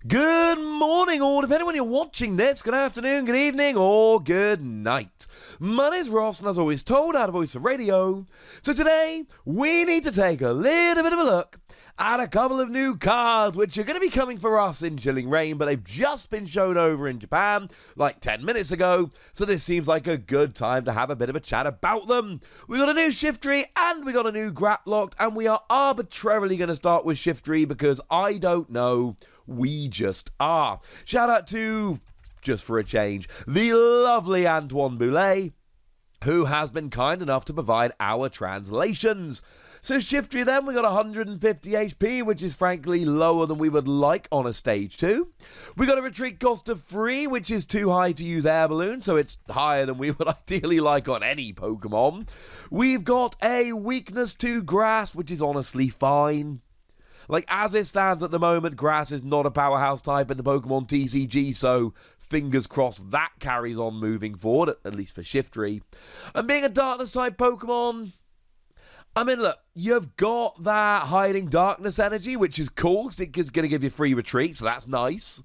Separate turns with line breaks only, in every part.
Good morning, or depending on when you're watching this, good afternoon, good evening, or good night. My name's Ross, and as always told, out of Voice of Radio. So today, we need to take a little bit of a look at a couple of new cards, which are going to be coming for us in Chilling Reign, but they've just been shown over in Japan, like 10 minutes ago, so this seems like a good time to have a bit of a chat about them. We got a new Shiftry, and we got a new Grapploct, and we are arbitrarily going to start with Shiftry, because I don't know. We just are. Shout out to, just for a change, the lovely Antoine Boulet, who has been kind enough to provide our translations. So Shiftry then, we got 150 HP, which is frankly lower than we would like on a stage 2. We got a retreat cost of 3, which is too high to use Air Balloon, so it's higher than we would ideally like on any Pokemon. We've got a weakness to Grass, which is honestly fine. Like, as it stands at the moment, Grass is not a powerhouse type in the Pokemon TCG, so fingers crossed that carries on moving forward, at least for Shiftry. And being a Darkness type Pokemon, I mean, look, you've got that Hiding Darkness energy, which is cool, because it's going to give you free retreat, so that's nice.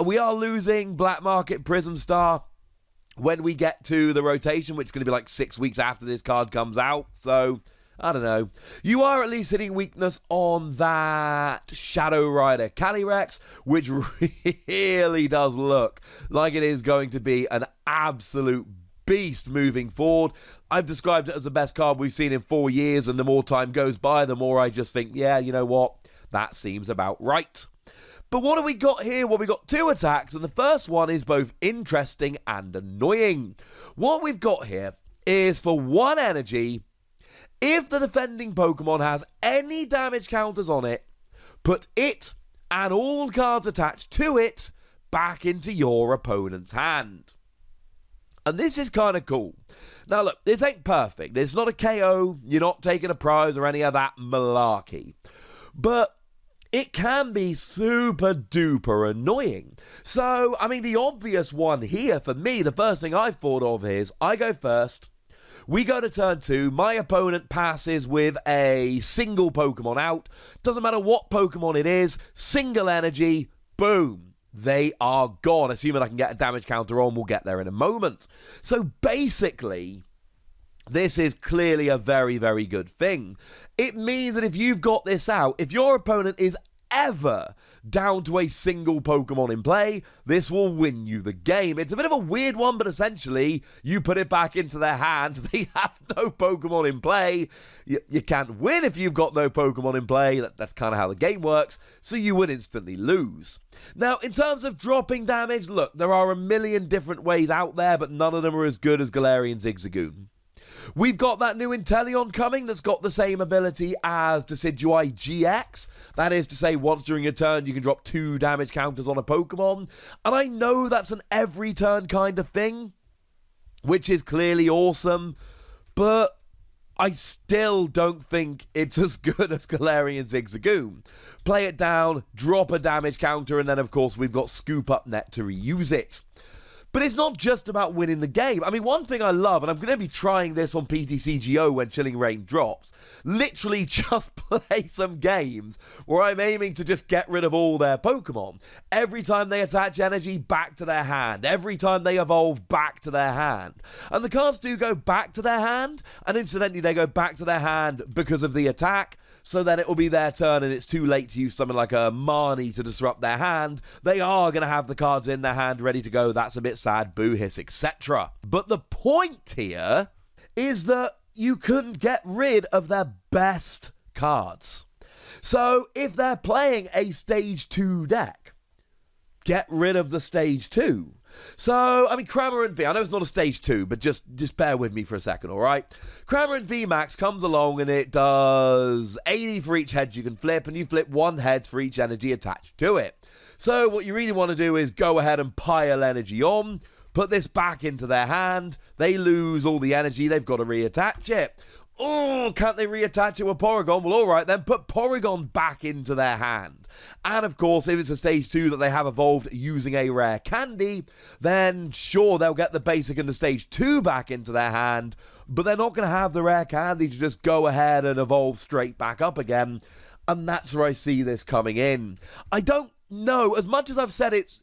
We are losing Black Market Prism Star when we get to the rotation, which is going to be like 6 weeks after this card comes out, so I don't know. You are at least hitting weakness on that Shadow Rider Calyrex, which really does look like it is going to be an absolute beast moving forward. I've described it as the best card we've seen in 4 years, and the more time goes by, the more I just think, yeah, you know what? That seems about right. But what have we got here? Well, we got 2 attacks, and the first one is both interesting and annoying. What we've got here is for 1 energy, if the defending Pokemon has any damage counters on it, put it and all cards attached to it back into your opponent's hand. And this is kind of cool. Now look, this ain't perfect. It's not a KO. You're not taking a prize or any of that malarkey. But it can be super duper annoying. So, I mean, the obvious one here for me, the first thing I thought of is I go first. We go to turn 2, my opponent passes with a single Pokemon out. Doesn't matter what Pokemon it is, single energy, boom, they are gone. Assuming I can get a damage counter on, we'll get there in a moment. So basically, this is clearly a very, very good thing. It means that if you've got this out, if your opponent is ever down to a single Pokemon in play, this will win you the game. It's a bit of a weird one, but essentially, you put it back into their hands, they have no Pokemon in play. You can't win if you've got no Pokemon in play. That's kind of how the game works, so you would instantly lose. Now, in terms of dropping damage, look, there are a million different ways out there, but none of them are as good as Galarian Zigzagoon. We've got that new Inteleon coming that's got the same ability as Decidueye GX. That is to say, once during a turn, you can drop 2 damage counters on a Pokemon. And I know that's an every turn kind of thing, which is clearly awesome, but I still don't think it's as good as Galarian Zigzagoon. Play it down, drop a damage counter, and then of course we've got Scoop Up Net to reuse it. But it's not just about winning the game. I mean, one thing I love, and I'm going to be trying this on PTCGO when Chilling Reign drops, literally just play some games where I'm aiming to just get rid of all their Pokemon. Every time they attach energy, back to their hand. Every time they evolve, back to their hand. And the cards do go back to their hand, and incidentally, they go back to their hand because of the attack. So then it will be their turn and it's too late to use something like a Marnie to disrupt their hand. They are going to have the cards in their hand ready to go. That's a bit sad, boo hiss, etc. But the point here is that you couldn't get rid of their best cards. So if they're playing a stage 2 deck, get rid of the stage 2. So, I mean, Cramorant V, I know it's not a stage 2, but just bear with me for a second, alright? Cramorant VMAX comes along and it does 80 for each head you can flip, and you flip 1 head for each energy attached to it. So, what you really want to do is go ahead and pile energy on, put this back into their hand, they lose all the energy, they've got to reattach it. Oh, can't they reattach it with Porygon? Well, alright then, put Porygon back into their hand. And of course, if it's a stage 2 that they have evolved using a rare candy, then sure, they'll get the basic and the stage 2 back into their hand, but they're not going to have the rare candy to just go ahead and evolve straight back up again. And that's where I see this coming in. I don't no, as much as I've said it's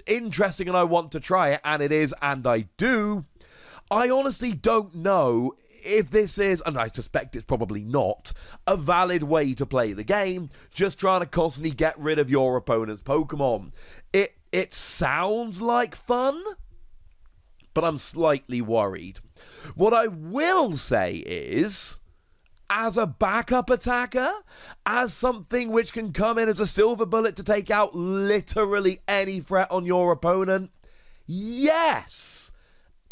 interesting and I want to try it, and it is, and I do, I honestly don't know if this is, and I suspect it's probably not, a valid way to play the game, just trying to constantly get rid of your opponent's Pokemon. It sounds like fun, but I'm slightly worried. What I will say is, as a backup attacker, as something which can come in as a silver bullet to take out literally any threat on your opponent, yes,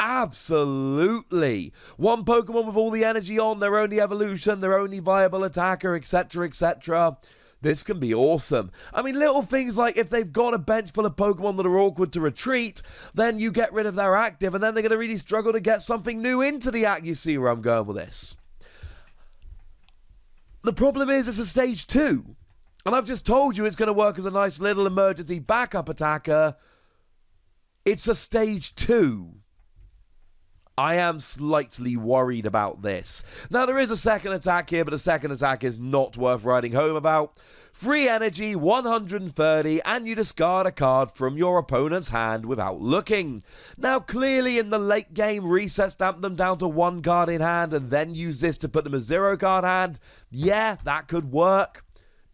absolutely. One Pokemon with all the energy on, their only evolution, their only viable attacker, etc., etc. This can be awesome. I mean, little things like if they've got a bench full of Pokemon that are awkward to retreat, then you get rid of their active, and then they're going to really struggle to get something new into the act. You see where I'm going with this? The problem is it's a stage 2. And I've just told you it's going to work as a nice little emergency backup attacker. It's a stage 2. I am slightly worried about this. Now, there is a second attack here, but the second attack is not worth writing home about. Free energy, 130, and you discard a card from your opponent's hand without looking. Now, clearly in the late game, reset stamp them down to 1 card in hand and then use this to put them as 0 card hand. Yeah, that could work.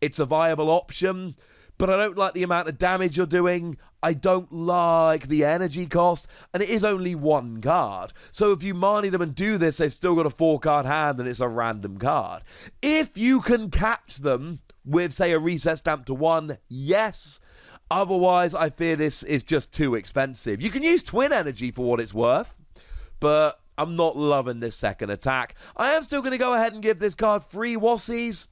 It's a viable option. But I don't like the amount of damage you're doing. I don't like the energy cost, and it is only 1 card. So if you money them and do this, they've still got a 4-card hand, and it's a random card. If you can catch them with, say, a reset stamp to 1, yes. Otherwise, I fear this is just too expensive. You can use Twin Energy for what it's worth, but I'm not loving this second attack. I am still going to go ahead and give this card 3 Wassies.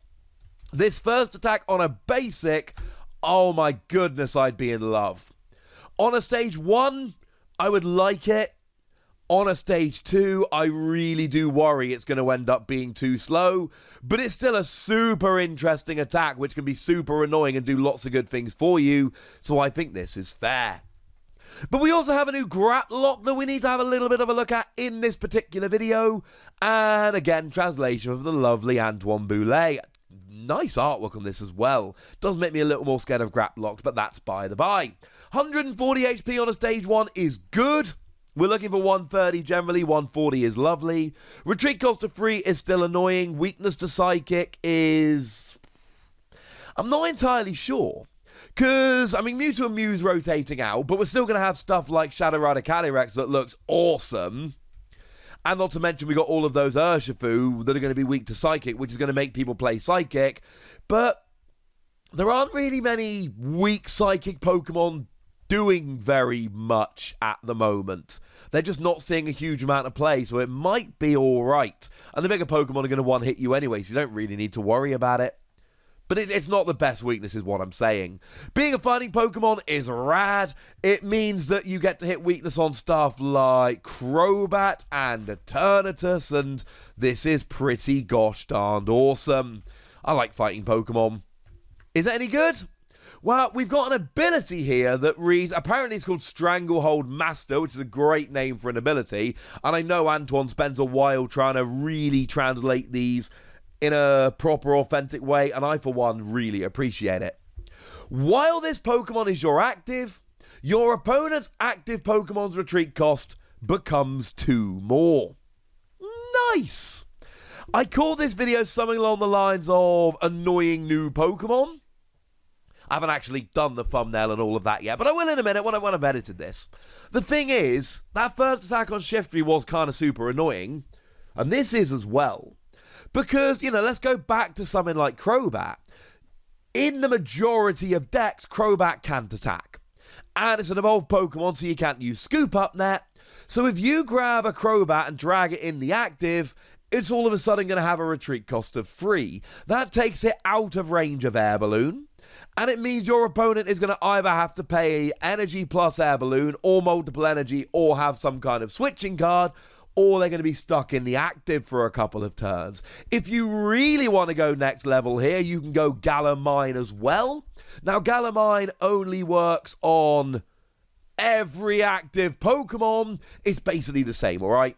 This first attack on a basic, oh my goodness, I'd be in love. On a stage 1, I would like it. On a stage 2, I really do worry it's going to end up being too slow. But it's still a super interesting attack, which can be super annoying and do lots of good things for you. So I think this is fair. But we also have a new Grapploct that we need to have a little bit of a look at in this particular video. And again, translation of the lovely Antoine Boulet. Nice artwork on this as well. Does make me a little more scared of Grapploct, but that's by the by. 140 HP on a stage 1 is good. We're looking for 130 generally. 140 is lovely. Retreat cost of 3 is still annoying. Weakness to Psychic is... I'm not entirely sure. Because, I mean, Mewtwo and Mew's rotating out, but we're still going to have stuff like Shadow Rider Calyrex that looks awesome. And not to mention we got all of those Urshifu that are going to be weak to Psychic, which is going to make people play Psychic. But there aren't really many weak Psychic Pokemon doing very much at the moment. They're just not seeing a huge amount of play, so it might be alright. And the bigger Pokemon are going to one-hit you anyway, so you don't really need to worry about it. But it's not the best weakness is what I'm saying. Being a fighting Pokemon is rad. It means that you get to hit weakness on stuff like Crobat and Eternatus, and this is pretty gosh darned awesome. I like fighting Pokemon. Is it any good? Well, we've got an ability here that reads, apparently it's called Stranglehold Master, which is a great name for an ability, and I know Antoine spends a while trying to really translate these in a proper, authentic way, and I, for one, really appreciate it. While this Pokemon is your active, your opponent's active Pokemon's retreat cost becomes 2 more. Nice! I call this video something along the lines of annoying new Pokemon. I haven't actually done the thumbnail and all of that yet, but I will in a minute when I've edited this. The thing is, that first attack on Shiftry was kind of super annoying, and this is as well. Because, you know, let's go back to something like Crobat. In the majority of decks, Crobat can't attack. And it's an evolved Pokemon, so you can't use Scoop Up Net. So if you grab a Crobat and drag it in the active, it's all of a sudden going to have a retreat cost of 3. That takes it out of range of Air Balloon. And it means your opponent is going to either have to pay Energy plus Air Balloon, or multiple energy, or have some kind of switching card, or they're going to be stuck in the active for a couple of turns. If you really want to go next level here, you can go Galamine as well. Now, Galamine only works on every active Pokemon. It's basically the same, all right?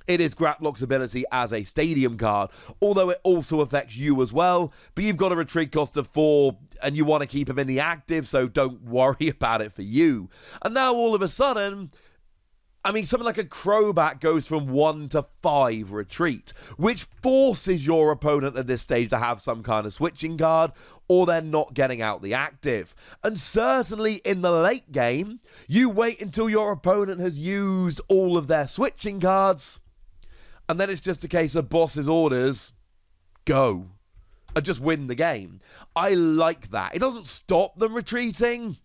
It is Graploct's ability as a stadium card, although it also affects you as well, but you've got a retreat cost of 4 and you want to keep him in the active, so don't worry about it for you. And now all of a sudden, I mean, something like a Crobat goes from 1 to 5 retreat, which forces your opponent at this stage to have some kind of switching card, or they're not getting out the active. And certainly in the late game, you wait until your opponent has used all of their switching cards, and then it's just a case of boss's orders, go, and just win the game. I like that. It doesn't stop them retreating,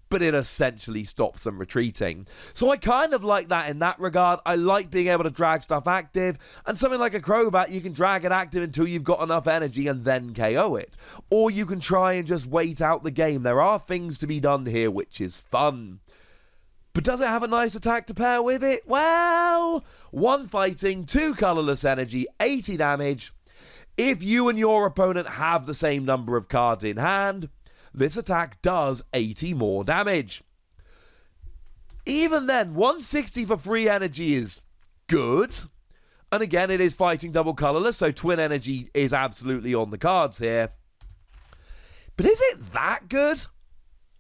but it essentially stops them retreating. So I kind of like that in that regard. I like being able to drag stuff active, and something like a Crobat, you can drag it active until you've got enough energy and then KO it. Or you can try and just wait out the game. There are things to be done here, which is fun. But does it have a nice attack to pair with it? Well, 1 fighting, 2 colorless energy, 80 damage. If you and your opponent have the same number of cards in hand, this attack does 80 more damage. Even then, 160 for free energy is good. And again, it is fighting double colorless, so twin energy is absolutely on the cards here. But is it that good?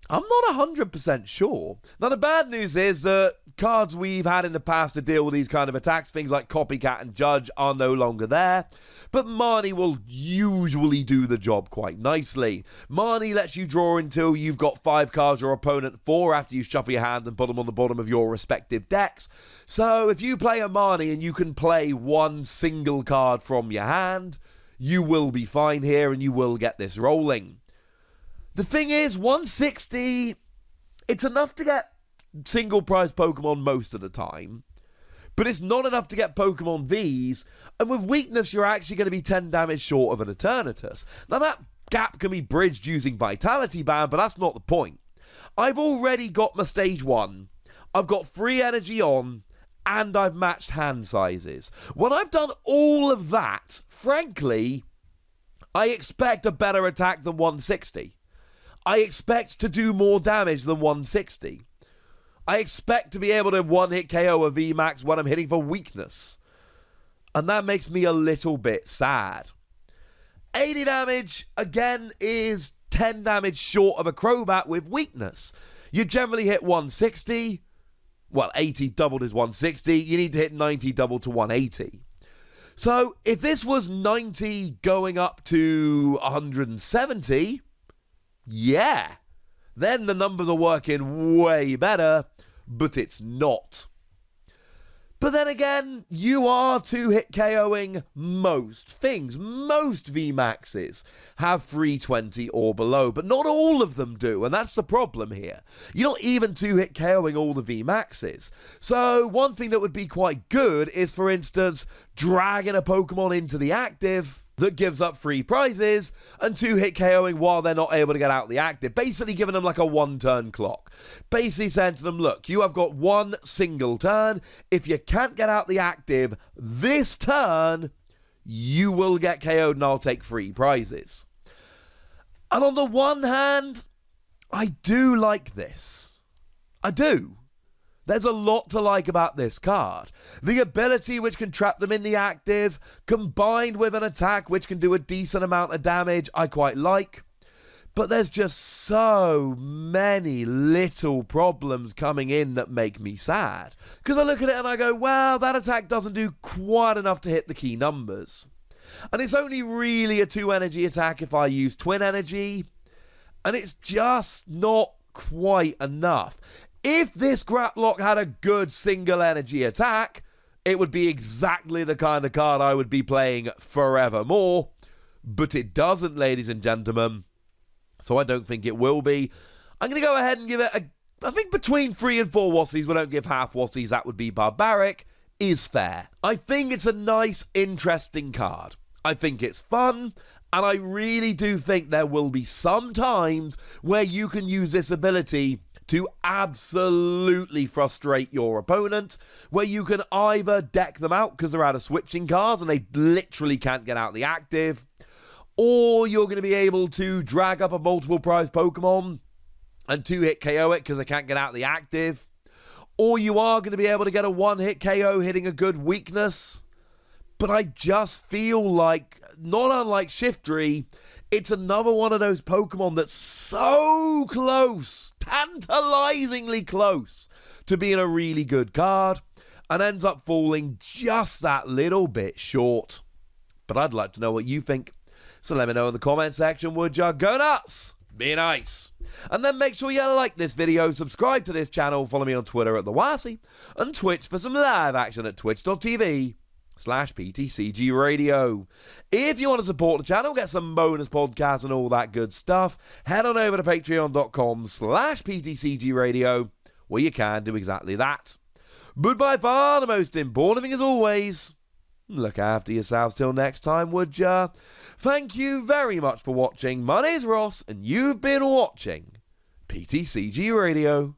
I'm not 100% sure. Now, the bad news is that cards we've had in the past to deal with these kind of attacks, things like Copycat and Judge, are no longer there. But Marnie will usually do the job quite nicely. Marnie lets you draw until you've got 5 cards your opponent 4 after you shuffle your hand and put them on the bottom of your respective decks. So if you play a Marnie and you can play 1 single card from your hand, you will be fine here and you will get this rolling. The thing is, 160, it's enough to get single prize Pokemon most of the time, but it's not enough to get Pokemon Vs, and with weakness, you're actually going to be 10 damage short of an Eternatus. Now, that gap can be bridged using Vitality Band, but that's not the point. I've already got my stage 1. I've got free energy on, and I've matched hand sizes. When I've done all of that, frankly, I expect a better attack than 160. I expect to do more damage than 160. I expect to be able to one-hit KO a VMAX when I'm hitting for weakness. And that makes me a little bit sad. 80 damage, again, is 10 damage short of a Crobat with weakness. You generally hit 160. Well, 80 doubled is 160. You need to hit 90 doubled to 180. So, if this was 90 going up to 170... yeah, then the numbers are working way better, but it's not. But then again, you are 2-hit KOing most things. Most VMAXs have 320 or below, but not all of them do, and that's the problem here. You're not even 2-hit KOing all the VMAXs. So one thing that would be quite good is, for instance, dragging a Pokemon into the active that gives up free prizes, and 2-hit KOing while they're not able to get out the active. Basically giving them like a 1-turn clock. Basically saying to them, look, you have got 1 single turn. If you can't get out the active this turn, you will get KO'd and I'll take free prizes. And on the one hand, I do like this. I do. There's a lot to like about this card. The ability which can trap them in the active, combined with an attack which can do a decent amount of damage, I quite like. But there's just so many little problems coming in that make me sad. Because I look at it and I go, well, that attack doesn't do quite enough to hit the key numbers. And it's only really a 2-energy attack if I use twin energy. And it's just not quite enough. If this Grapploct had a good single energy attack, it would be exactly the kind of card I would be playing forevermore. But it doesn't, ladies and gentlemen. So I don't think it will be. I'm going to go ahead and give it I think between 3 and 4 Wassies. We don't give half Wassies. That would be barbaric. Is fair. I think it's a nice, interesting card. I think it's fun. And I really do think there will be some times where you can use this ability to absolutely frustrate your opponent, where you can either deck them out because they're out of switching cards and they literally can't get out the active, or you're going to be able to drag up a multiple prize Pokemon and 2-hit KO it because they can't get out the active, or you are going to be able to get a one-hit KO hitting a good weakness. But I just feel like, not unlike Shiftry, it's another one of those Pokemon that's so close, tantalizingly close, to being a really good card, and ends up falling just that little bit short. But I'd like to know what you think. So let me know in the comment section, would ya? Go nuts! Be nice! And then make sure you like this video, subscribe to this channel, follow me on Twitter at TheWassy, and Twitch for some live action at twitch.tv/PTCG Radio. If you want to support the channel, get some bonus podcasts and all that good stuff, head on over to patreon.com/PTCG Radio, where you can do exactly that. But by far the most important thing as always, look after yourselves till next time, would ya? Thank you very much for watching. My name's Ross, and you've been watching PTCG Radio.